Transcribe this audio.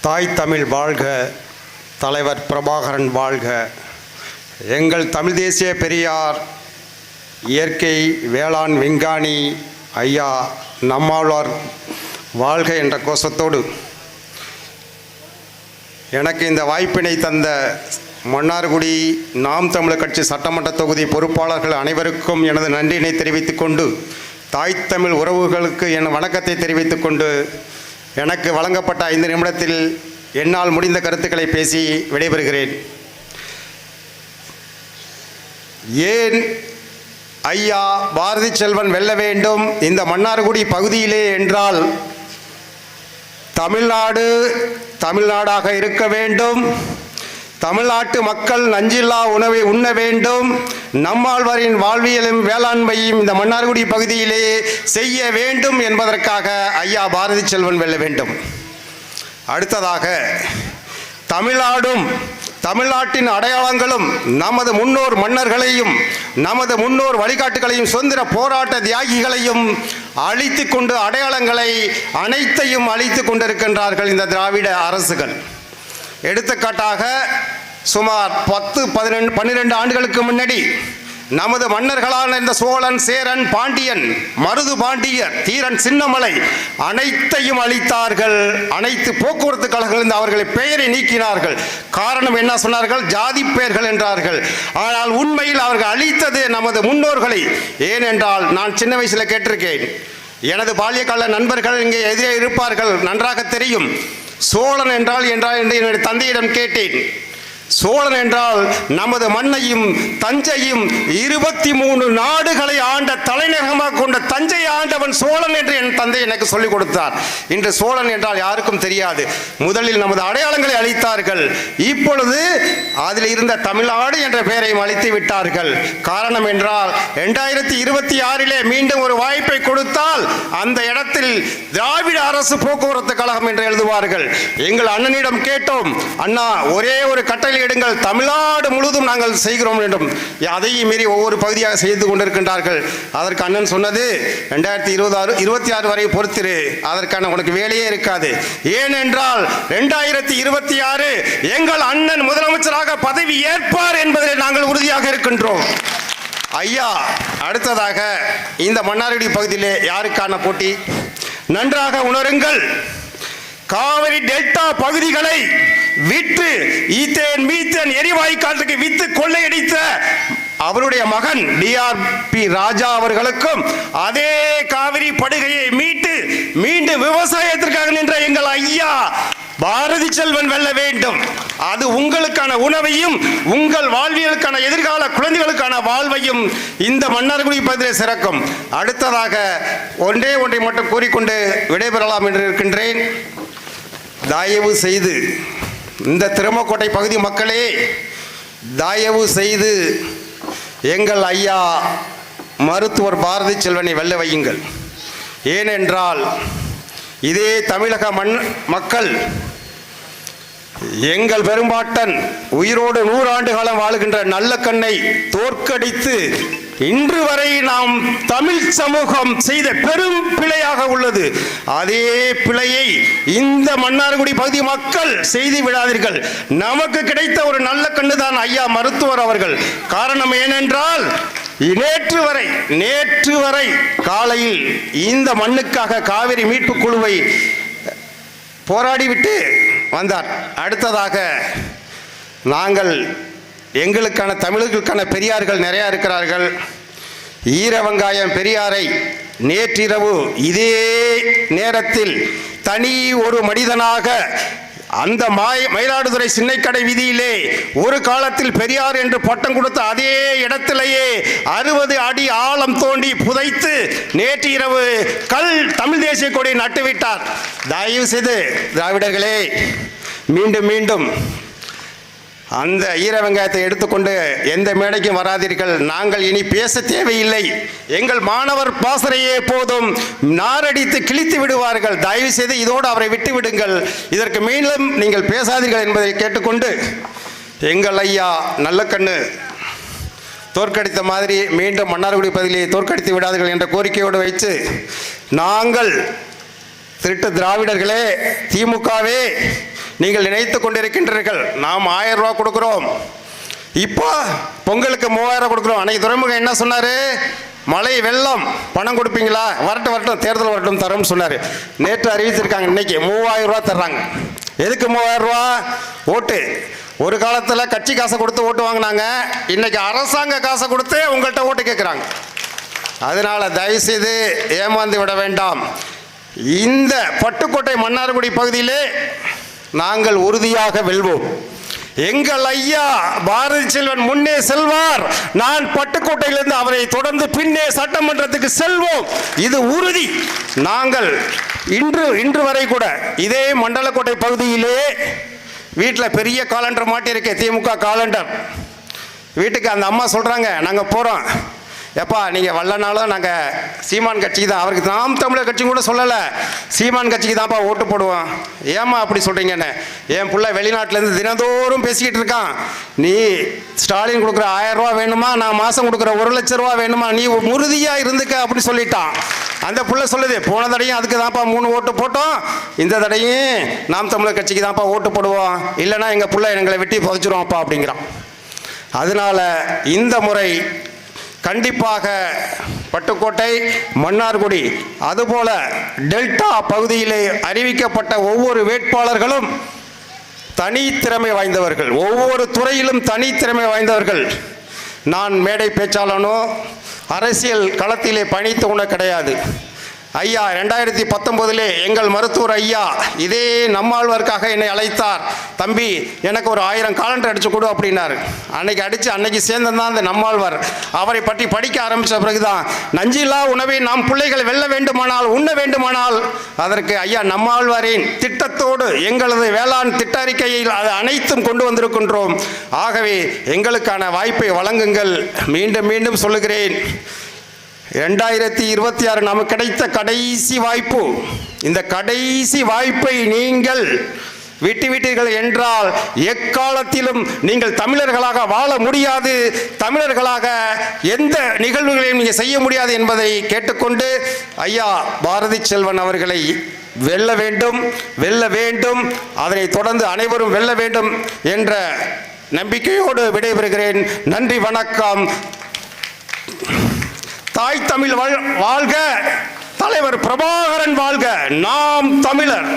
தாய் தமிழ் வாழ்க, தலைவர் பிரபாகரன் வாழ்க, எங்கள் தமிழ் தேசிய பெரியார் இயற்கை வேளாண் விஞ்ஞானி ஐயா நம்மாழ்வார் வாழ்க என்ற கோஷத்தோடு எனக்கு இந்த வாய்ப்பினை தந்த மன்னார்குடி நாம் தமிழர் கட்சி சட்டமன்ற தொகுதி பொறுப்பாளர்கள் அனைவருக்கும் எனது நன்றியினை தெரிவித்துக் கொண்டு, தாய் தமிழ் உறவுகளுக்கு என் வணக்கத்தை தெரிவித்துக் கொண்டு, எனக்கு வழங்கப்பட்ட 5 நிமிடத்தில் என்னால் முடிந்த கருத்துக்களை பேசி விடைபெறுகிறேன். ஏன் ஐயா பாரதி செல்வன் வெல்ல வேண்டும் இந்த மன்னார்குடி பகுதியிலே என்றால், தமிழ்நாடு தமிழ்நாடாக இருக்க வேண்டும், தமிழ்நாட்டு மக்கள் நஞ்சில்லா உணவை உண்ண வேண்டும், நம்மாழ்வாரின் வாழ்வியலும் வேளாண்மையும் இந்த மன்னார்குடி பகுதியிலே செய்ய வேண்டும் என்பதற்காக ஐயா பாரதி செல்வன் வெல்ல வேண்டும். அடுத்ததாக, தமிழ்நாடும் தமிழ்நாட்டின் அடையாளங்களும் நமது முன்னோர் மன்னர்களையும் நமது முன்னோர் வழிகாட்டுகளையும் சுதந்திர போராட்ட தியாகிகளையும் அழித்து கொண்டு அடையாளங்களை அனைத்தையும் அழித்து கொண்டிருக்கின்றார்கள் இந்த திராவிட அரசுகள். எடுத்துக்காட்டாக, சுமார் 10-12 ஆண்டுகளுக்கு முன்னாடி நமது மன்னர்களான இந்த சோழன், சேரன், பாண்டியன், மருது பாண்டியர், தீரன், சின்னமலை அனைத்தையும் அழித்தார்கள். அனைத்து போக்குவரத்து கழகங்கள் அவர்களை பெயரை நீக்கினார்கள். காரணம் என்ன சொன்னார்கள்? ஜாதி பெயர்கள் என்றார்கள். ஆனால் உண்மையில் அவர்கள் அழித்தது நமது முன்னோர்களை. ஏனென்றால், நான் சின்ன வயசில் கேட்டிருக்கேன், எனது பால்யகால நண்பர்கள் இங்கே எதிரே இருப்பார்கள், நன்றாக தெரியும். சோழன் என்றால் என்று என்னுடைய தந்தையிடம் கேட்டேன். சோழன் என்றால் நமது மண்ணையும் தஞ்சையும் 23 நாடுகளை ஆண்ட தலைநகரமாக கொண்ட தஞ்சை ஆண்டவன் சோழன் என்று என் தந்தை எனக்கு சொல்லிக் கொடுத்தார். இன்று சோழன் என்றால் யாருக்கும் தெரியாது. முதலில் நமது அடையாளங்களை அழித்தார்கள். இப்பொழுது அதில் இருந்த தமிழ்நாடு என்ற பெயரையும் அழித்து விட்டார்கள். காரணம் என்றால், 2026 மீண்டும் ஒரு வாய்ப்பை கொடுத்தால் அந்த இடத்தில் திராவிட அரசு போக்குவரத்து கழகம் என்று எழுதுவார்கள். எங்கள் அண்ணனிடம் கேட்டோம், அண்ணா ஒரே ஒரு கட்டளை எடுங்கள், தமிழ்நாடு முழுவதும் நாங்கள் செய்கிறோம் என்றும். அதையும் மீறி ஒவ்வொரு பகுதியாக செய்து கொண்டிருக்கின்றார்கள். அதற்கு அண்ணன் சொன்னது, 2026 வரை பொறுத்திரு, அதற்கான உனக்கு வேலையே இருக்காது. ஏனென்றால் 2026 எங்கள் அண்ணன் முதலமைச்சராக பதவி ஏற்பார் என்பதில் நாங்கள் உறுதியாக இருக்கின்றோம். ஐயா, அடுத்ததாக, இந்த மன்னார்குடி பகுதியிலே யாருக்கான போட்டி? நன்றாக உணருங்கள். காவிரி டெல்டா பகுதிகளை விற்று ஈத்தேன் மீத்தேன் எரிவாயு வித்து கொள்ளையடித்த அவருடைய மகன் டிஆர்பி ராஜா அவர்களுக்கும் அதே காவிரி படுகையை மீண்டும் விவசாயத்திற்காக நின்ற எங்கள் ஐயா பாரதி செல்வன் வெல்ல வேண்டும். அது உங்களுக்கான உணவையும் உங்கள் வாழ்வியலுக்கான எதிர்கால குழந்தைகளுக்கான வாழ்வையும் இந்த மன்னார்குடி பகுதியில் சிறக்கும். அடுத்ததாக, ஒன்றை மட்டும் கூறிக்கொண்டு விடைபெறலாம் என்று இருக்கின்றேன். தயவு செய்து இந்த திருமக்கோட்டை பகுதி மக்களே, தயவு செய்து எங்கள் ஐயா மருத்துவர் பாரதி செல்வனை வெல்ல வையுங்கள். ஏனென்றால், இதே தமிழக மக்கள் எங்கள் பெரும்பாட்டன் உயிரோடு 100 ஆண்டு காலம் வாழுகின்ற நல்ல கண்ணை தோற்கடித்து இன்று வரை நாம் தமிழ் சமூகம் செய்த பெரும் பிழையாக உள்ளது. அதே பிழையை இந்த மன்னார்குடி பகுதி மக்கள் செய்து விடாதீர்கள். நமக்கு கிடைத்த ஒரு நல்ல கண்ணு தான் ஐயா மருத்துவர் அவர்கள். காரணம் ஏனென்றால், நேற்று வரை காலையில் இந்த மண்ணுக்காக காவிரி மீட்பு குழுவை போராடிவிட்டு வந்தார். அடுத்ததாக, நாங்கள் எங்களுக்கான தமிழர்களுக்கான பெரியார்கள் நிறையா இருக்கிறார்கள். ஈரவங்காயம் பெரியாரை நேற்றிரவு இதே நேரத்தில் தனி ஒரு மனிதனாக அந்த மயிலாடுதுறை சின்னைக்கடை வீதியிலே ஒரு காலத்தில் பெரியார் என்று பட்டம் கொடுத்த அதே இடத்திலேயே 60 அடி ஆழம் தோண்டி புதைத்து நேற்று இரவு தமிழ் தேசிய கொடி நட்டுவிட்டார். தயவு செய்து திராவிடர்களே, மீண்டும் அந்த ஈர வெங்காயத்தை எடுத்துக்கொண்டு எந்த மேடைக்கும் வராதீர்கள். நாங்கள் இனி பேச தேவையில்லை. எங்கள் மாணவர் பாசறையே போதும், நாரடித்து கிழித்து விடுவார்கள். தயவு செய்து இதோடு அவரை விட்டு விடுங்கள். இதற்கு மீண்டும் நீங்கள் பேசாதீர்கள் என்பதை கேட்டுக்கொண்டு, எங்கள் ஐயா நல்லக்கண்ணு தோற்கடித்த மாதிரி மீண்டும் மன்னார்குடி பகுதியை தோற்கடித்து விடாதீர்கள் என்ற கோரிக்கையோடு வைத்து, நாங்கள் திருட்டு திராவிடர்களே, திமுகவே, நீங்கள் நினைத்து கொண்டிருக்கின்றீர்கள். நாம் 1000 ரூபா கொடுக்குறோம், இப்போ பொங்கலுக்கு 3000 கொடுக்குறோம். அன்னைக்கு துறைமுகம் என்ன சொன்னார்? மழை வெள்ளம் பணம் கொடுப்பீங்களா? வரட்டும் தேர்தல் வரட்டும் தரோம்னு சொன்னார். நேற்று அறிவிச்சிருக்காங்க, இன்னைக்கு 3000 ரூபா தர்றாங்க. எதுக்கு 3000 ரூபா? ஓட்டு. ஒரு காலத்தில் கட்சி காசை கொடுத்து ஓட்டு வாங்கினாங்க, இன்னைக்கு அரசாங்க காசை கொடுத்து உங்கள்கிட்ட ஓட்டு கேட்குறாங்க. அதனால தயவுசெய்து ஏமாந்து விட வேண்டாம். இந்த பட்டுக்கோட்டை மன்னார்குடி பகுதியிலே நாங்கள் உறுதியாக வெல்வோம். எங்கள் ஐயா பாரதி செல்வன் முன்னே செல்வார், நான் பட்டுக்கோட்டையிலிருந்து அவரை தொடர்ந்து பின்னே சட்டமன்றத்துக்கு செல்வோம். இது உறுதி. நாங்கள் இன்று வரை கூட இதே மண்டலக்கோட்டை பகுதியிலே வீட்டில் பெரிய காலண்டர் மாட்டியிருக்கேன், திமுக காலண்டர். வீட்டுக்கு அந்த அம்மா சொல்கிறாங்க, நாங்கள் போகிறோம், எப்பா நீங்கள் வரலனாலும் நாங்கள் சீமான் கட்சிக்கு தான், அவருக்கு நாம் தமிழர் கட்சி கூட சொல்லலை, சீமான் கட்சிக்கு தான்ப்பா ஓட்டு போடுவோம். ஏம்மா அப்படி சொல்கிறீங்கன்னு? என் பிள்ளை வெளிநாட்டிலேருந்து தினந்தோறும் பேசிக்கிட்டு இருக்கான், நீ ஸ்டாலின் கொடுக்குற 1000 ரூபா வேணுமா, நான் மாதம் கொடுக்குற 1 லட்ச ரூபா வேணுமா, நீ உறுதியாக இருந்துக்க அப்படி சொல்லிட்டான். அந்த பிள்ளை சொல்லுது, போன தடையும் அதுக்கு தான்ப்பா 3 ஓட்டு போட்டோம், இந்த தடையும் நாம் தமிழர் கட்சிக்கு தான்ப்பா ஓட்டு போடுவோம், இல்லைனா எங்கள் பிள்ளை எங்களை வெட்டி புதைச்சிருவான்ப்பா அப்படிங்கிறான். அதனால் இந்த முறை கண்டிப்பாக பட்டுக்கோட்டை, மன்னார்குடி, அதுபோல டெல்டா பகுதியிலே அறிவிக்கப்பட்ட ஒவ்வொரு வேட்பாளர்களும் தனித்திறமை வாய்ந்தவர்கள், ஒவ்வொரு துறையிலும் தனித்திறமை வாய்ந்தவர்கள். நான் மேடை பேச்சாளனோ அரசியல் களத்திலே பணித்து உண கிடையாது. ஐயா 2019 எங்கள் மருத்துவர் ஐயா இதே நம்மாழ்வார்க்காக என்னை அழைத்தார். தம்பி எனக்கு ஒரு 1000 காலண்டர் அடிச்சு கொடு அப்படின்னாரு. அன்னைக்கு சேர்ந்ததான் அந்த நம்மாழ்வார். அவரை பற்றி படிக்க ஆரம்பித்த பிறகுதான் நஞ்சில்லா உணவை நாம் பிள்ளைகள் வெல்ல வேண்டுமானால், உண்ண வேண்டுமானால் அதற்கு ஐயா நம்மாழ்வாரின் திட்டத்தோடு எங்களது வேளாண் திட்ட அறிக்கையில் அது அனைத்தும் கொண்டு வந்திருக்கின்றோம். ஆகவே எங்களுக்கான வாய்ப்பை வழங்குங்கள். மீண்டும் மீண்டும் சொல்லுகிறேன், 2026 நமக்கு கிடைத்த கடைசி வாய்ப்பு. இந்த கடைசி வாய்ப்பை நீங்கள் விட்டுவிட்டீர்கள் என்றால் எக்காலத்திலும் நீங்கள் தமிழர்களாக வாழ முடியாது, தமிழர்களாக எந்த நிகழ்வுகளையும் நீங்கள் செய்ய முடியாது என்பதை கேட்டுக்கொண்டு ஐயா பாரதி செல்வன் அவர்களை வெல்ல வேண்டும், வெல்ல வேண்டும், அதனை தொடர்ந்து அனைவரும் வெல்ல வேண்டும் என்ற நம்பிக்கையோடு விடைபெறுகிறேன். நன்றி, வணக்கம். தாய் தமிழ் வாழ்க, தலைவர் பிரபாகரன் வாழ்க, நாம் தமிழர்.